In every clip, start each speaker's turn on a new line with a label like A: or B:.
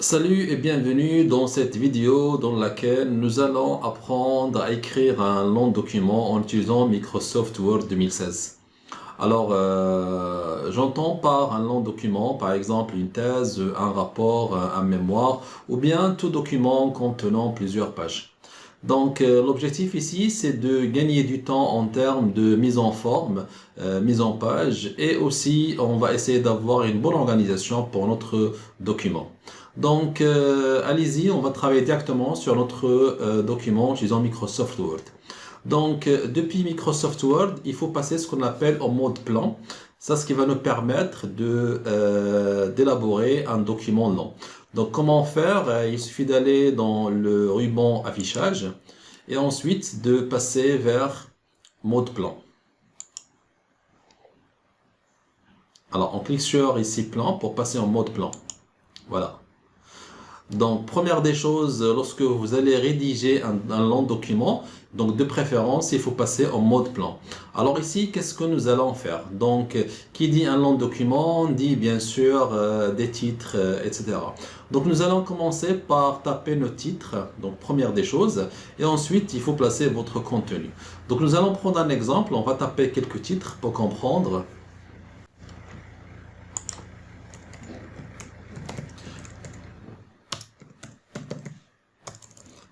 A: Salut et bienvenue dans cette vidéo dans laquelle nous allons apprendre à écrire un long document en utilisant Microsoft Word 2016. Alors, j'entends par un long document, par exemple une thèse, un rapport, un mémoire, ou bien tout document contenant plusieurs pages. Donc, l'objectif ici, c'est de gagner du temps en termes de mise en forme, mise en page, et aussi, on va essayer d'avoir une bonne organisation pour notre document. Donc, allez-y, on va travailler directement sur notre document en utilisant Microsoft Word. Donc, depuis Microsoft Word, il faut passer ce qu'on appelle en mode plan. Ça, ce qui va nous permettre d'élaborer un document long. Donc, comment faire? Il suffit d'aller dans le ruban affichage et ensuite de passer vers mode plan. Alors, on clique sur ici plan pour passer en mode plan. Voilà. Donc, première des choses, lorsque vous allez rédiger un long document, donc de préférence, il faut passer en mode plan. Alors ici, qu'est-ce que nous allons faire? Donc, qui dit un long document, dit bien sûr des titres, etc. Donc, nous allons commencer par taper nos titres, donc première des choses, et ensuite, il faut placer votre contenu. Donc, nous allons prendre un exemple, on va taper quelques titres pour comprendre.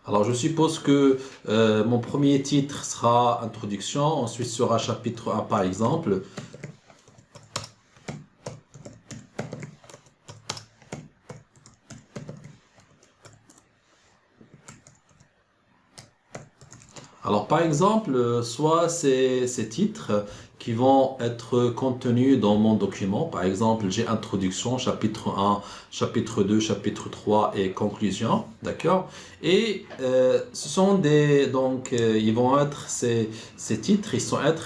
A: Alors, je suppose que mon premier titre sera introduction, ensuite sera chapitre 1 par exemple. Alors, par exemple, soit ces titres qui vont être contenus dans mon document. Par exemple, j'ai introduction, chapitre 1, chapitre 2, chapitre 3 et conclusion. D'accord? Et ce sont ils vont être ces titres,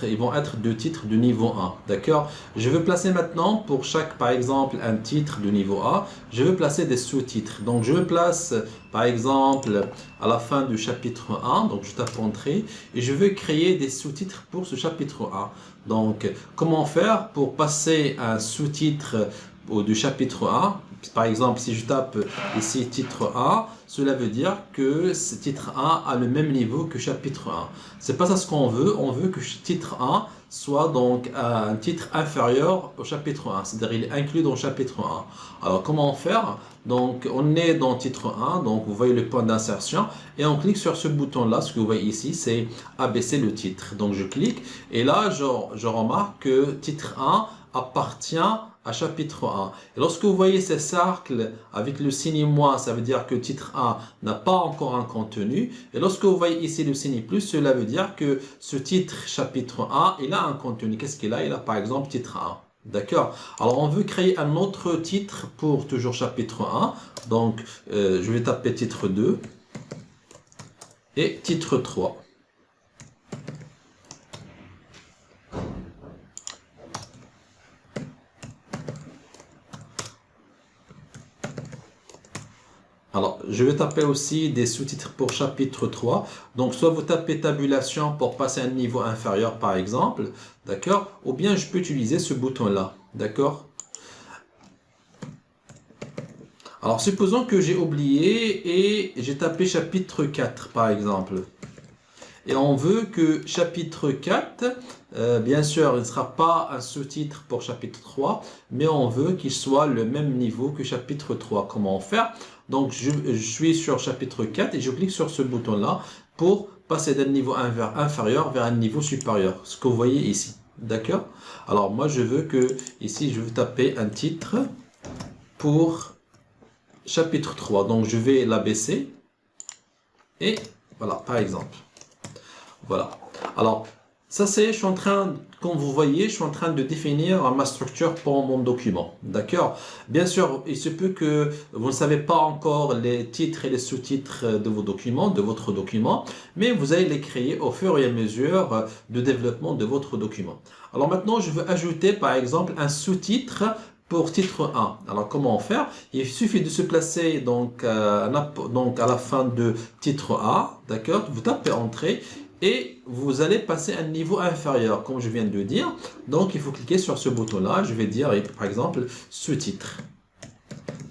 A: ils vont être deux titres de niveau 1. D'accord? Je veux placer maintenant pour chaque, par exemple, un titre de niveau A, je veux placer des sous-titres. Donc, je place, par exemple, à la fin du chapitre 1, donc je tape entrée, et je veux créer des sous-titres pour ce chapitre 1. Donc, comment faire pour passer un sous-titre du chapitre 1? Par exemple, si je tape ici titre 1, cela veut dire que ce titre 1 a le même niveau que chapitre 1. C'est pas ça ce qu'on veut. On veut que titre 1 soit donc un titre inférieur au chapitre 1. C'est-à-dire il est inclus dans le chapitre 1. Alors, comment faire? Donc, on est dans titre 1. Donc, vous voyez le point d'insertion. Et on clique sur ce bouton-là. Ce que vous voyez ici, c'est abaisser le titre. Donc, je clique. Et là, je remarque que titre 1 appartient à chapitre 1. Et lorsque vous voyez ces cercles avec le signe moins, ça veut dire que titre 1 n'a pas encore un contenu. Et lorsque vous voyez ici le signe plus, cela veut dire que ce titre chapitre 1, il a un contenu. Qu'est-ce qu'il a? Il a par exemple titre 1. D'accord? Alors on veut créer un autre titre pour toujours chapitre 1. Donc je vais taper titre 2 et titre 3. Alors, je vais taper aussi des sous-titres pour chapitre 3. Donc, soit vous tapez tabulation pour passer à un niveau inférieur, par exemple, d'accord? Ou bien je peux utiliser ce bouton-là, d'accord? Alors, supposons que j'ai oublié et j'ai tapé chapitre 4, par exemple. Et on veut que chapitre 4, bien sûr, il ne sera pas un sous-titre pour chapitre 3, mais on veut qu'il soit le même niveau que chapitre 3. Comment faire? Donc, je suis sur chapitre 4 et je clique sur ce bouton-là pour passer d'un niveau inférieur vers un niveau supérieur. Ce que vous voyez ici. D'accord? Alors, moi, je veux que, ici, je veux taper un titre pour chapitre 3. Donc, je vais l'abaisser. Et voilà, par exemple. Voilà. Alors, ça c'est, je suis en train, comme vous voyez, je suis en train de définir ma structure pour mon document. D'accord? Bien sûr, il se peut que vous ne savez pas encore les titres et les sous-titres de vos documents, de votre document, mais vous allez les créer au fur et à mesure de développement de votre document. Alors maintenant, je veux ajouter par exemple un sous-titre pour titre 1. Alors comment faire? Il suffit de se placer donc à la fin de titre A, d'accord? Vous tapez entrée et vous allez passer à un niveau inférieur, comme je viens de le dire. Donc, il faut cliquer sur ce bouton-là. Je vais dire, par exemple, sous-titre.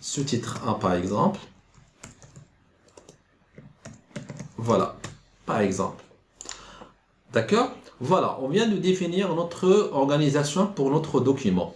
A: sous-titre 1 par exemple. Voilà, par exemple. D'accord? Voilà, on vient de définir notre organisation pour notre document.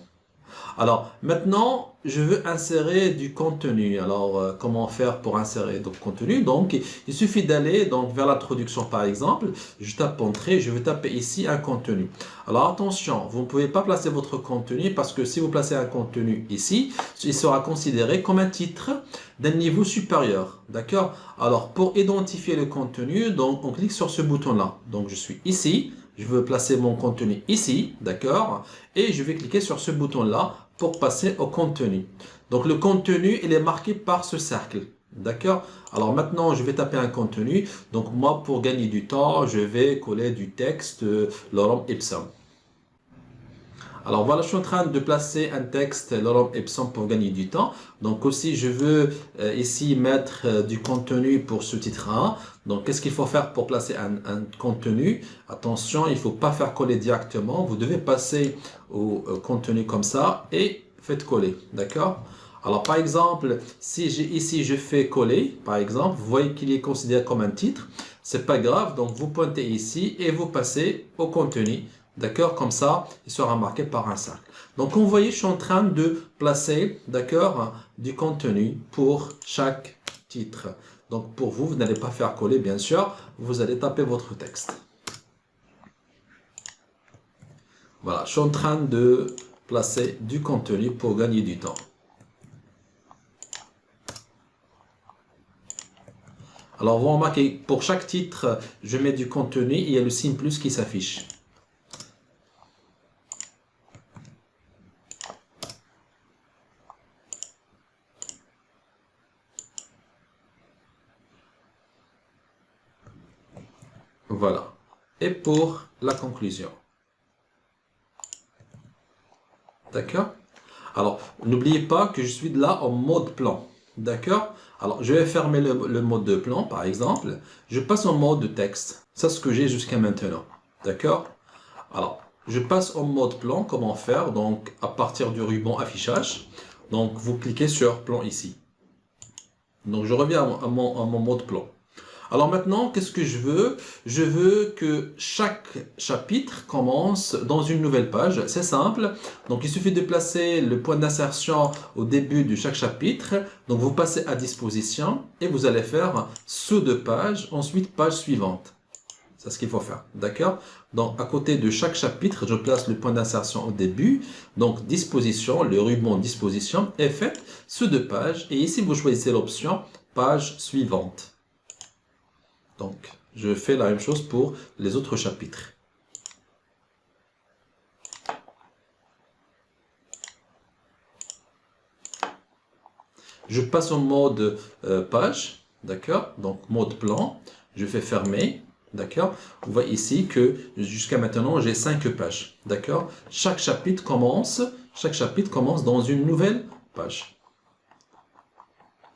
A: Alors, maintenant, je veux insérer du contenu. Alors, comment faire pour insérer du contenu? Donc, il suffit d'aller donc vers l'introduction, par exemple. Je tape Entrée, je vais taper ici un contenu. Alors, attention, vous ne pouvez pas placer votre contenu parce que si vous placez un contenu ici, il sera considéré comme un titre d'un niveau supérieur. D'accord? Alors, pour identifier le contenu, donc, on clique sur ce bouton-là. Donc, je suis ici. Je veux placer mon contenu ici, d'accord? Et je vais cliquer sur ce bouton-là pour passer au contenu. Donc le contenu, il est marqué par ce cercle, d'accord? Alors maintenant, je vais taper un contenu. Donc moi, pour gagner du temps, je vais coller du texte lorem ipsum. Alors voilà, je suis en train de placer un texte lorem ipsum pour gagner du temps. Donc aussi, je veux ici mettre du contenu pour ce titre 1. Donc qu'est-ce qu'il faut faire pour placer un contenu? Attention, il ne faut pas faire coller directement. Vous devez passer au contenu comme ça et faites coller. D'accord? Alors par exemple, si ici je fais coller, par exemple, vous voyez qu'il est considéré comme un titre. C'est pas grave, donc vous pointez ici et vous passez au contenu. D'accord? Comme ça, il sera marqué par un cercle. Donc, vous voyez, je suis en train de placer, d'accord, du contenu pour chaque titre. Donc, pour vous, vous n'allez pas faire coller, bien sûr. Vous allez taper votre texte. Voilà, je suis en train de placer du contenu pour gagner du temps. Alors, vous remarquez, pour chaque titre, je mets du contenu et il y a le signe plus qui s'affiche. Voilà. Et pour la conclusion. D'accord? Alors, n'oubliez pas que je suis là en mode plan. D'accord? Alors, je vais fermer le mode de plan, par exemple. Je passe en mode de texte. C'est ce que j'ai jusqu'à maintenant. D'accord? Alors, je passe en mode plan. Comment faire? Donc, à partir du ruban affichage. Donc, vous cliquez sur plan ici. Donc, je reviens à mon mode plan. Alors maintenant, qu'est-ce que je veux? Je veux que chaque chapitre commence dans une nouvelle page. C'est simple. Donc il suffit de placer le point d'insertion au début de chaque chapitre. Donc vous passez à disposition et vous allez faire sous deux pages, ensuite page suivante. C'est ce qu'il faut faire. D'accord? Donc à côté de chaque chapitre, je place le point d'insertion au début. Donc disposition, le ruban disposition est fait sous deux pages. Et ici, vous choisissez l'option page suivante. Donc, je fais la même chose pour les autres chapitres. Je passe en mode page, d'accord? Donc, mode plan. Je fais fermer, d'accord? Vous voyez ici que jusqu'à maintenant, j'ai 5 pages, d'accord? Chaque chapitre commence dans une nouvelle page.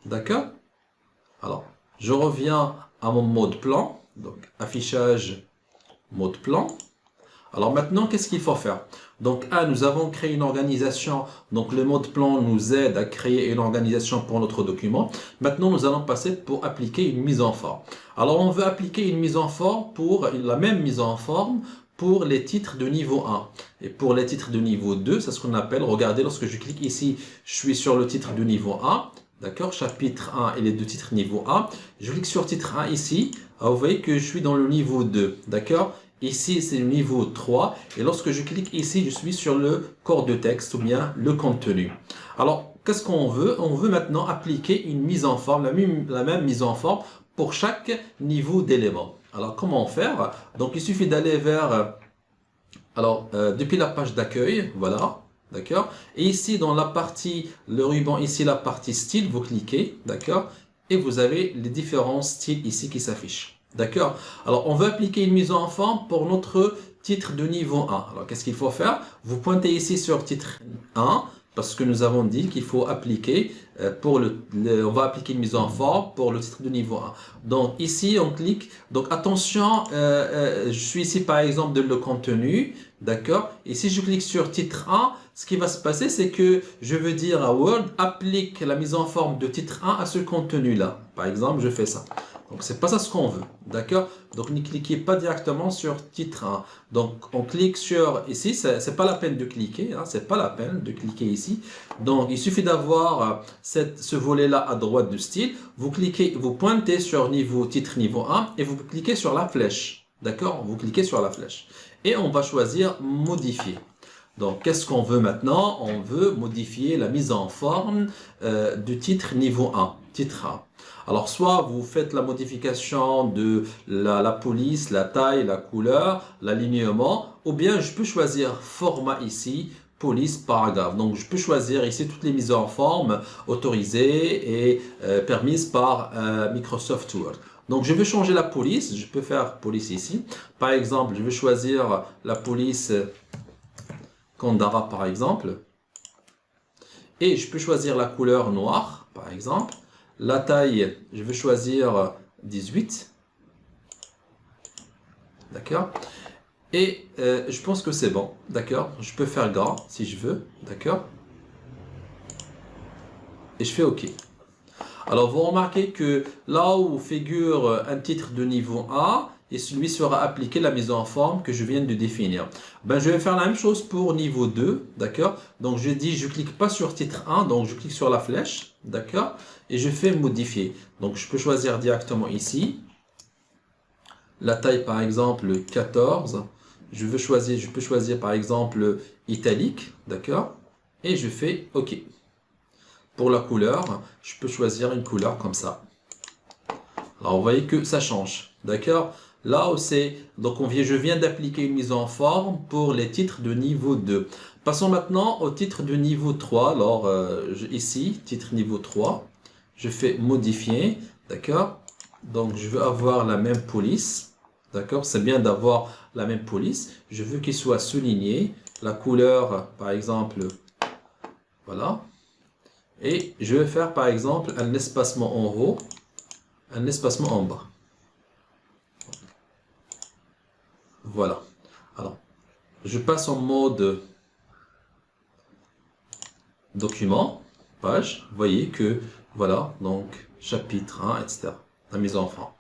A: D'accord? Alors, je reviens à mon mode plan, donc affichage, mode plan. Alors maintenant, qu'est-ce qu'il faut faire? Donc nous avons créé une organisation, donc le mode plan nous aide à créer une organisation pour notre document. Maintenant, nous allons passer pour appliquer une mise en forme. Alors on veut appliquer une mise en forme pour la même mise en forme pour les titres de niveau 1. Et pour les titres de niveau 2, c'est ce qu'on appelle, regardez, lorsque je clique ici, je suis sur le titre de niveau 1. D'accord, chapitre 1 et les deux titres niveau 1. Je clique sur titre 1 ici. Alors, vous voyez que je suis dans le niveau 2. D'accord? Ici, c'est le niveau 3. Et lorsque je clique ici, je suis sur le corps de texte ou bien le contenu. Alors, qu'est-ce qu'on veut? On veut maintenant appliquer une mise en forme, la même mise en forme pour chaque niveau d'élément. Alors, comment faire? Donc, il suffit d'aller vers... depuis la page d'accueil, voilà. D'accord? Et ici, dans la partie, le ruban, ici, la partie style, vous cliquez, d'accord? Et vous avez les différents styles ici qui s'affichent. D'accord? Alors, on veut appliquer une mise en forme pour notre titre de niveau 1. Alors, qu'est-ce qu'il faut faire? Vous pointez ici sur titre 1, parce que nous avons dit qu'il faut appliquer, on va appliquer une mise en forme pour le titre de niveau 1. Donc, ici, on clique. Donc, attention, je suis ici, par exemple, de le contenu. D'accord? Et si je clique sur titre 1, ce qui va se passer, c'est que je veux dire à Word, applique la mise en forme de titre 1 à ce contenu-là. Par exemple, je fais ça. Donc, c'est pas ça ce qu'on veut. D'accord? Donc, ne cliquez pas directement sur titre 1. Donc, on clique sur ici. C'est pas la peine de cliquer. Hein, c'est pas la peine de cliquer ici. Donc, il suffit d'avoir ce volet-là à droite du style. Vous cliquez, vous pointez sur titre niveau 1 et vous cliquez sur la flèche. D'accord? Vous cliquez sur la flèche. Et on va choisir modifier. Donc, qu'est-ce qu'on veut maintenant? On veut modifier la mise en forme du titre niveau 1. Titre 1. Alors, soit vous faites la modification de la police, la taille, la couleur, l'alignement, ou bien je peux choisir format ici, police, paragraphe. Donc, je peux choisir ici toutes les mises en forme autorisées et permises par Microsoft Word. Donc, je veux changer la police. Je peux faire police ici. Par exemple, je vais choisir la police Kandahar, par exemple. Et je peux choisir la couleur noire, par exemple. La taille, je vais choisir 18. D'accord? Et je pense que c'est bon. D'accord? Je peux faire grand si je veux. D'accord? Et je fais OK. Alors, vous remarquez que là où figure un titre de niveau A, et celui sera appliqué la mise en forme que je viens de définir. Ben, je vais faire la même chose pour niveau 2, d'accord? Donc, je dis, je clique pas sur titre 1, donc je clique sur la flèche, d'accord? Et je fais modifier. Donc, je peux choisir directement ici. La taille, par exemple, 14. Je peux choisir, par exemple, italique, d'accord? Et je fais OK. Pour la couleur, je peux choisir une couleur comme ça. Alors, vous voyez que ça change, d'accord? Là où donc je viens d'appliquer une mise en forme pour les titres de niveau 2. Passons maintenant au titre de niveau 3. Alors, ici, titre niveau 3, je fais modifier, d'accord? Donc, je veux avoir la même police, d'accord? C'est bien d'avoir la même police. Je veux qu'il soit souligné. La couleur, par exemple, voilà. Et je vais faire, par exemple, un espacement en haut, un espacement en bas. Voilà. Alors, je passe en mode document, page. Vous voyez que, voilà, donc chapitre 1, etc. La mise en forme.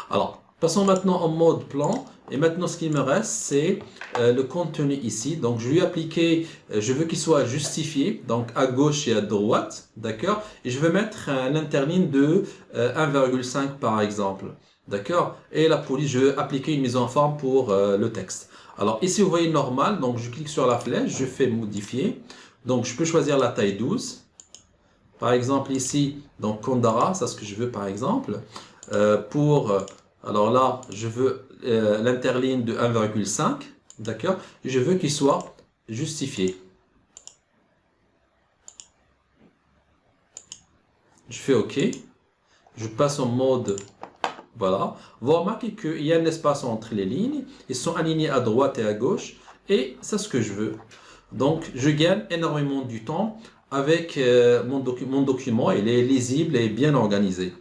A: Alors, passons maintenant en mode plan. Et maintenant, ce qui me reste, c'est le contenu ici. Donc, je lui ai appliqué, je veux qu'il soit justifié, donc à gauche et à droite, d'accord? Et je vais mettre un interligne de 1,5 par exemple. D'accord? Et la police, je vais appliquer une mise en forme pour le texte. Alors ici, vous voyez normal. Donc, je clique sur la flèche. Je fais modifier. Donc, je peux choisir la taille 12. Par exemple, ici, donc Kandahar, c'est ce que je veux par exemple. Alors là, je veux l'interligne de 1,5. D'accord? Et je veux qu'il soit justifié. Je fais OK. Je passe en mode... Voilà. Vous remarquez qu'il y a un espace entre les lignes. Ils sont alignés à droite et à gauche. Et c'est ce que je veux. Donc, je gagne énormément du temps avec mon document. Il est lisible et bien organisé.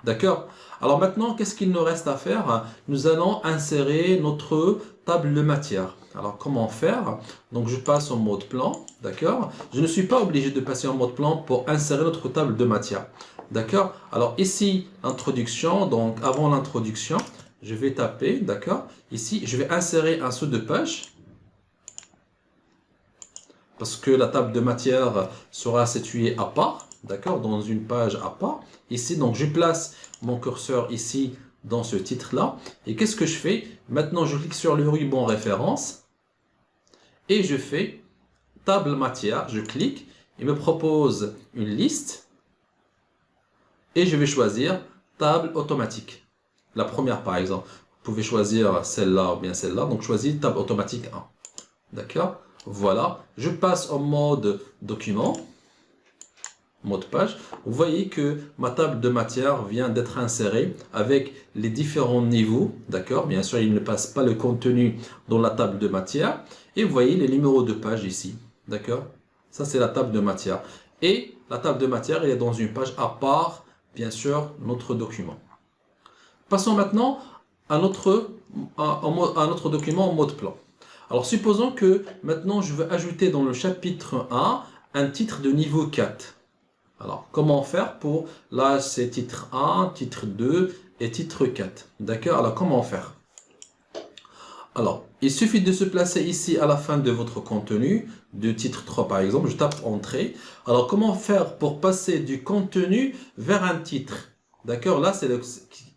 A: D'accord? Alors maintenant, qu'est-ce qu'il nous reste à faire? Nous allons insérer notre table de matière. Alors, comment faire? Donc, je passe en mode plan. D'accord? Je ne suis pas obligé de passer en mode plan pour insérer notre table de matière. D'accord? Alors ici, introduction. Donc avant l'introduction, je vais taper, d'accord? Ici, je vais insérer un saut de page. Parce que la table de matière sera située à part, d'accord? Dans une page à part. Ici, donc je place mon curseur ici dans ce titre-là. Et qu'est-ce que je fais? Maintenant, je clique sur le ruban référence. Et je fais table matière. Je clique. Il me propose une liste. Et je vais choisir table automatique. La première par exemple. Vous pouvez choisir celle-là ou bien celle-là. Donc choisir table automatique 1. D'accord? Voilà. Je passe en mode document. Mode page. Vous voyez que ma table de matière vient d'être insérée avec les différents niveaux. D'accord? Bien sûr, il ne passe pas le contenu dans la table de matière. Et vous voyez les numéros de page ici. D'accord? Ça, c'est la table de matière. Et la table de matière, elle est dans une page à part, bien sûr, notre document. Passons maintenant à notre document en mode plan. Alors, supposons que maintenant, je veux ajouter dans le chapitre 1 un titre de niveau 4. Alors, comment faire pour... Là, c'est titre 1, titre 2 et titre 4. D'accord? Alors, comment faire? Alors, il suffit de se placer ici à la fin de votre contenu, de titre 3 par exemple. Je tape Entrée. Alors, comment faire pour passer du contenu vers un titre? D'accord? Là, c'est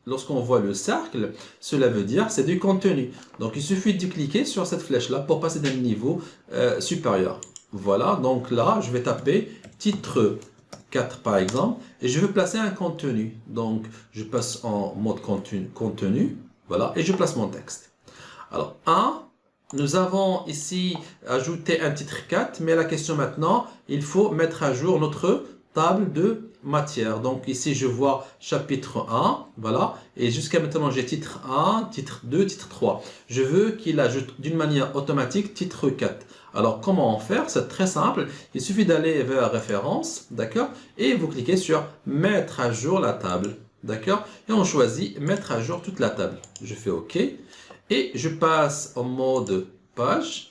A: lorsqu'on voit le cercle, cela veut dire c'est du contenu. Donc, il suffit de cliquer sur cette flèche-là pour passer d'un niveau supérieur. Voilà, donc là, je vais taper titre 4 par exemple, et je veux placer un contenu. Donc, je passe en mode contenu, voilà, et je place mon texte. Alors, 1, nous avons ici ajouté un titre 4, mais la question maintenant, il faut mettre à jour notre table de matière. Donc ici, je vois chapitre 1, voilà, et jusqu'à maintenant, j'ai titre 1, titre 2, titre 3. Je veux qu'il ajoute d'une manière automatique titre 4. Alors, comment en faire? C'est très simple. Il suffit d'aller vers référence, d'accord? Et vous cliquez sur mettre à jour la table, d'accord? Et on choisit mettre à jour toute la table. Je fais OK. Et je passe en mode page.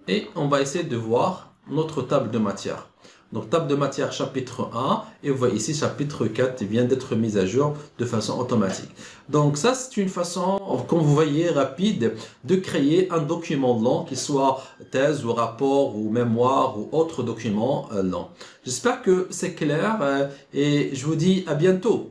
A: Et on va essayer de voir notre table de matière. Donc, table de matière chapitre 1. Et vous voyez ici, chapitre 4 vient d'être mis à jour de façon automatique. Donc, ça, c'est une façon, comme vous voyez, rapide de créer un document long, qui soit thèse ou rapport ou mémoire ou autre document long. J'espère que c'est clair et je vous dis à bientôt.